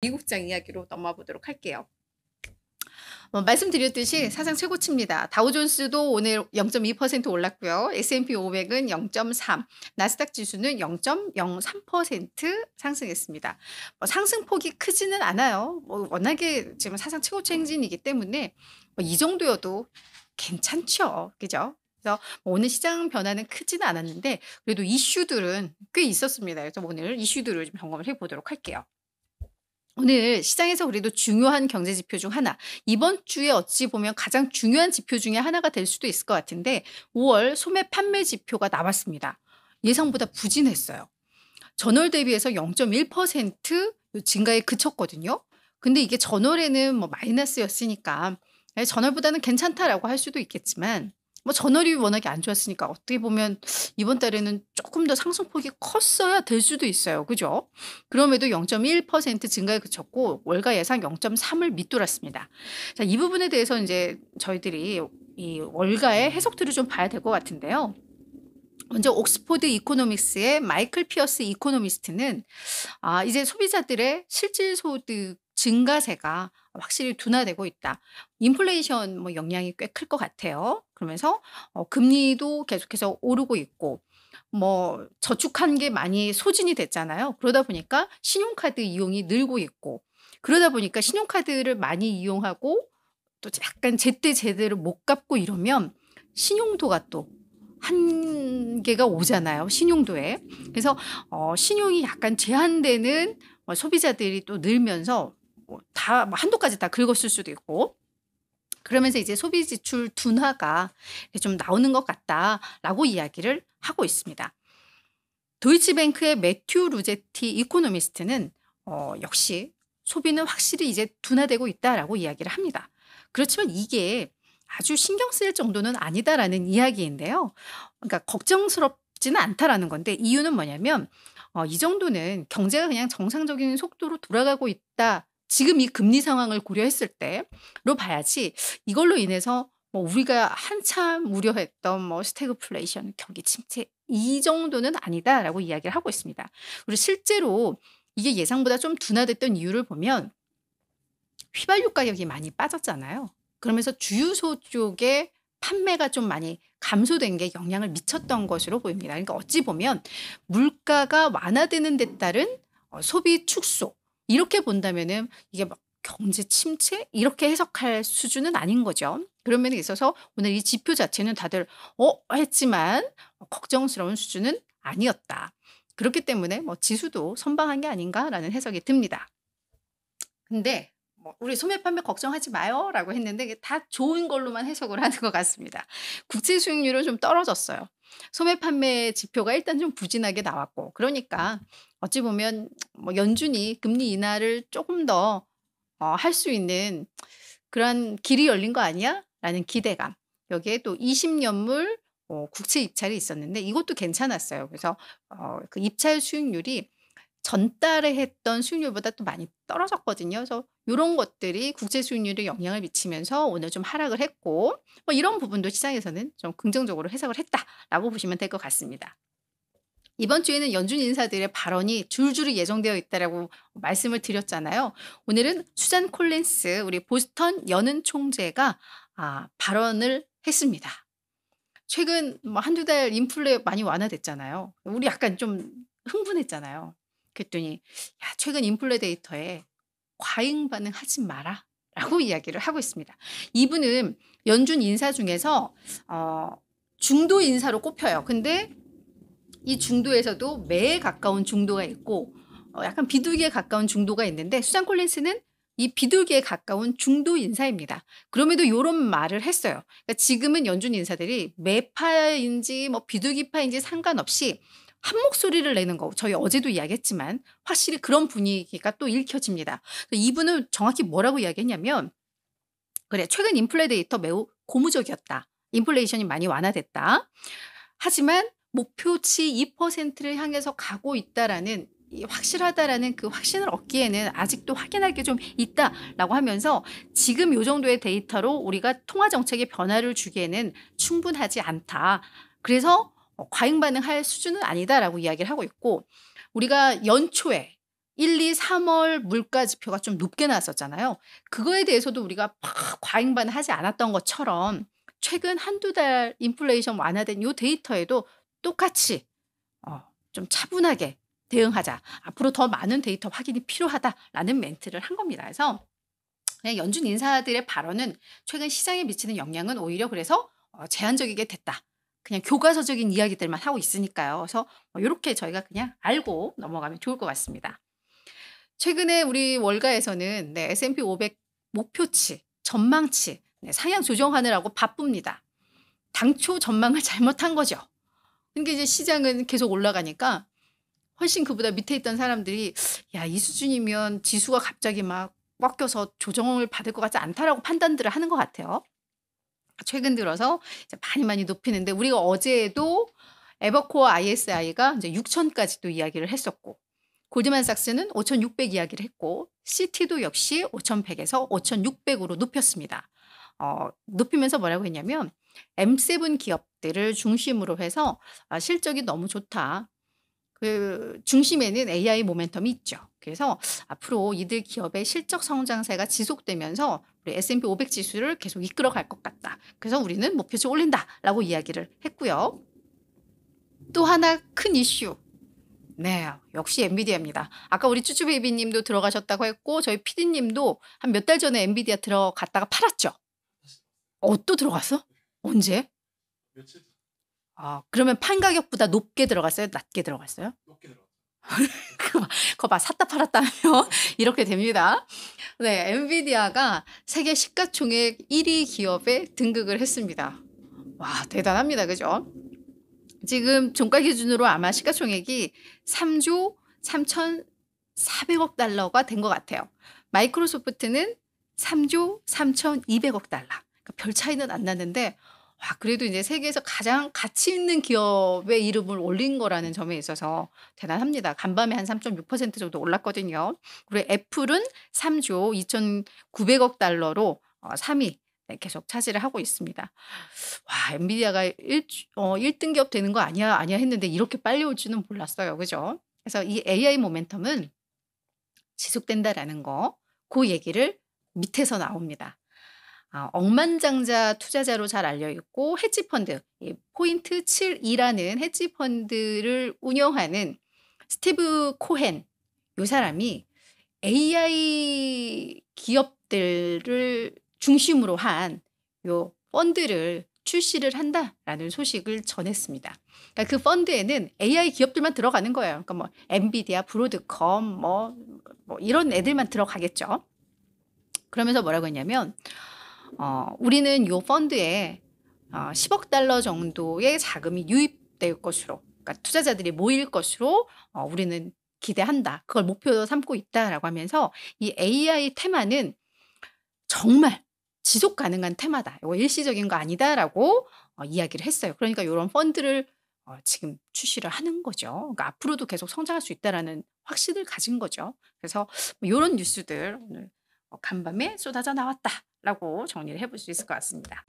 미국장 이야기로 넘어가 보도록 할게요. 말씀드렸듯이 사상 최고치입니다. 다우존스도 오늘 0.2% 올랐고요. S&P 500은 0.3, 나스닥 지수는 0.03% 상승했습니다. 상승폭이 크지는 않아요. 워낙에 지금 사상 최고치 행진이기 때문에 이 정도여도 괜찮죠. 그죠? 그래서 오늘 시장 변화는 크지는 않았는데 그래도 이슈들은 꽤 있었습니다. 그래서 오늘 이슈들을 좀 점검을 해보도록 할게요. 오늘 시장에서 그래도 중요한 경제 지표 중 하나, 이번 주에 어찌 보면 가장 중요한 지표 중에 하나가 될 수도 있을 것 같은데 5월 소매 판매 지표가 나왔습니다. 예상보다 부진했어요. 전월 대비해서 0.1% 증가에 그쳤거든요. 근데 이게 전월에는 마이너스였으니까 전월보다는 괜찮다라고 할 수도 있겠지만 전월이 워낙에 안 좋았으니까 어떻게 보면 이번 달에는 조금 더 상승폭이 컸어야 될 수도 있어요. 그죠? 그럼에도 0.1% 증가에 그쳤고 월가 예상 0.3을 밑돌았습니다. 자, 이 부분에 대해서 이제 저희들이 이 월가의 해석들을 좀 봐야 될 것 같은데요. 먼저 옥스포드 이코노믹스의 마이클 피어스 이코노미스트는 이제 소비자들의 실질 소득 증가세가 확실히 둔화되고 있다. 인플레이션 영향이 꽤 클 것 같아요. 그러면서 금리도 계속해서 오르고 있고 저축한 게 많이 소진이 됐잖아요. 그러다 보니까 신용카드 이용이 늘고 있고 그러다 보니까 신용카드를 많이 이용하고 또 약간 제때 제대로 못 갚고 이러면 신용도가 또 한계가 오잖아요. 신용도에. 그래서 신용이 약간 제한되는 소비자들이 또 늘면서 다 한도까지 다 긁었을 수도 있고 그러면서 이제 소비 지출 둔화가 좀 나오는 것 같다라고 이야기를 하고 있습니다. 도이치뱅크의 매튜 루제티 이코노미스트는 역시 소비는 확실히 이제 둔화되고 있다라고 이야기를 합니다. 그렇지만 이게 아주 신경 쓸 정도는 아니다라는 이야기인데요. 그러니까 걱정스럽지는 않다라는 건데 이유는 뭐냐면 이 정도는 경제가 그냥 정상적인 속도로 돌아가고 있다. 지금 이 금리 상황을 고려했을 때로 봐야지 이걸로 인해서 우리가 한참 우려했던 스태그플레이션, 경기 침체 이 정도는 아니다라고 이야기를 하고 있습니다. 그리고 실제로 이게 예상보다 좀 둔화됐던 이유를 보면 휘발유 가격이 많이 빠졌잖아요. 그러면서 주유소 쪽에 판매가 좀 많이 감소된 게 영향을 미쳤던 것으로 보입니다. 그러니까 어찌 보면 물가가 완화되는 데 따른 소비 축소 이렇게 본다면은 이게 경제 침체 이렇게 해석할 수준은 아닌 거죠. 그런 면에 있어서 오늘 이 지표 자체는 다들 했지만 걱정스러운 수준은 아니었다. 그렇기 때문에 지수도 선방한 게 아닌가라는 해석이 듭니다. 근데 우리 소매 판매 걱정하지 마요라고 했는데 이게 다 좋은 걸로만 해석을 하는 것 같습니다. 국채 수익률은 좀 떨어졌어요. 소매 판매 지표가 일단 좀 부진하게 나왔고 그러니까 어찌 보면 연준이 금리 인하를 조금 더 할 수 있는 그런 길이 열린 거 아니야? 라는 기대감. 여기에 또 20년물 국채 입찰이 있었는데 이것도 괜찮았어요. 그래서 그 입찰 수익률이 전달에 했던 수익률보다 또 많이 떨어졌거든요. 그래서 요런 것들이 국제 수익률에 영향을 미치면서 오늘 좀 하락을 했고 이런 부분도 시장에서는 좀 긍정적으로 해석을 했다라고 보시면 될 것 같습니다. 이번 주에는 연준 인사들의 발언이 줄줄이 예정되어 있다라고 말씀을 드렸잖아요. 오늘은 수잔 콜린스 우리 보스턴 연은 총재가 발언을 했습니다. 최근 한두 달 인플레 많이 완화됐잖아요. 우리 약간 좀 흥분했잖아요. 그랬더니 야, 최근 인플레 데이터에 과잉 반응하지 마라 라고 이야기를 하고 있습니다. 이분은 연준 인사 중에서 중도 인사로 꼽혀요. 근데 이 중도에서도 매에 가까운 중도가 있고 약간 비둘기에 가까운 중도가 있는데 수잔 콜린스는 이 비둘기에 가까운 중도 인사입니다. 그럼에도 이런 말을 했어요. 그러니까 지금은 연준 인사들이 매파인지 비둘기파인지 상관없이 한 목소리를 내는 거 저희 어제도 이야기했지만 확실히 그런 분위기가 또 읽혀집니다. 이분은 정확히 뭐라고 이야기했냐면 그래 최근 인플레 데이터 매우 고무적이었다. 인플레이션이 많이 완화됐다. 하지만 목표치 2%를 향해서 가고 있다라는 확실하다라는 그 확신을 얻기에는 아직도 확인할 게 좀 있다라고 하면서 지금 요 정도의 데이터로 우리가 통화 정책의 변화를 주기에는 충분하지 않다. 그래서 과잉 반응할 수준은 아니다라고 이야기를 하고 있고 우리가 연초에 1, 2, 3월 물가 지표가 좀 높게 나왔었잖아요. 그거에 대해서도 우리가 막 과잉 반응하지 않았던 것처럼 최근 한두 달 인플레이션 완화된 요 데이터에도 똑같이 좀 차분하게 대응하자. "앞으로 더 많은 데이터 확인이 필요하다."라는 멘트를 한 겁니다. 그래서 그냥 연준 인사들의 발언은 최근 시장에 미치는 영향은 오히려 그래서 제한적이게 됐다. 그냥 교과서적인 이야기들만 하고 있으니까요. 그래서 요렇게 저희가 그냥 알고 넘어가면 좋을 것 같습니다. 최근에 우리 월가에서는 네, S&P 500 목표치, 전망치 상향 조정하느라고 바쁩니다. 당초 전망을 잘못한 거죠. 그러니까 이제 시장은 계속 올라가니까 훨씬 그보다 밑에 있던 사람들이 '야, 이 수준이면 지수가 갑자기 막 꺾여서 조정을 받을 것 같지 않다.'라고 판단들을 하는 것 같아요. 최근 들어서 이제 많이 높이는데 우리가 어제도 에버코어 ISI가 이제 6천 까지도 이야기를 했었고 골드만삭스는 5,600 이야기를 했고 CT도 역시 5,100에서 5,600으로 높였습니다. 높이면서 뭐라고 했냐면 M7 기업들을 중심으로 해서 "실적이 너무 좋다." 그 중심에는 AI 모멘텀이 있죠. 그래서 앞으로 이들 기업의 실적 성장세가 지속되면서 우리 S&P 500 지수를 계속 이끌어 갈 것 같다. 그래서 우리는 목표치 올린다라고 이야기를 했고요. 또 하나 큰 이슈. 네, 역시 엔비디아입니다. 아까 우리 쭈쭈베이비 님도 들어가셨다고 했고 저희 PD 님도 한 몇 달 전에 엔비디아 들어갔다가 팔았죠? 또 들어갔어? 언제? 며칠 전 그러면 판 가격보다 높게 들어갔어요? 낮게 들어갔어요? 높게 들어갔죠. 그거 봐. 샀다 팔았다 하면 이렇게 됩니다. 네, 엔비디아가 세계 시가총액 1위 기업에 등극을 했습니다. 와, 대단합니다. 그죠? 지금 종가 기준으로 아마 시가총액이 3조 3,400억 달러가 된 것 같아요. 마이크로소프트는 3조 3,200억 달러. 그러니까 별 차이는 안 나는데 와, 그래도 이제 세계에서 가장 가치 있는 기업의 이름을 올린 거라는 점에 있어서 대단합니다. 간밤에 한 3.6% 정도 올랐거든요. 그리고 애플은 3조 2,900억 달러로 3위 계속 차지를 하고 있습니다. 와, 엔비디아가 1등 기업 되는 거 아니야, 아니야 했는데 이렇게 빨리 올 줄은 몰랐어요. 그죠? 그래서 이 AI 모멘텀은 지속된다라는 거, 그 얘기를 밑에서 나옵니다. 억만장자 투자자로 잘 알려 있고 헤지펀드, 이 포인트 72라는 헤지펀드를 운영하는 스티브 코헨, 요 사람이 AI 기업들을 중심으로 한 요 펀드를 출시를 한다라는 소식을 전했습니다. 그러니까 그 펀드에는 AI 기업들만 들어가는 거예요. 그러니까 뭐 엔비디아, 브로드컴 뭐 이런 애들만 들어가겠죠. 그러면서 뭐라고 했냐면 우리는 요 펀드에 10억 달러 정도의 자금이 유입될 것으로, 그러니까 투자자들이 모일 것으로 우리는 기대한다. 그걸 목표로 삼고 있다라고 하면서 이 AI 테마는 정말 지속 가능한 테마다. 이거 일시적인 거 아니다라고 이야기를 했어요. 그러니까 요런 펀드를 지금 출시를 하는 거죠. 그러니까 앞으로도 계속 성장할 수 있다라는 확신을 가진 거죠. 그래서 뭐 요런 뉴스들 오늘 간밤에 쏟아져 나왔다라고 정리를 해볼 수 있을 것 같습니다.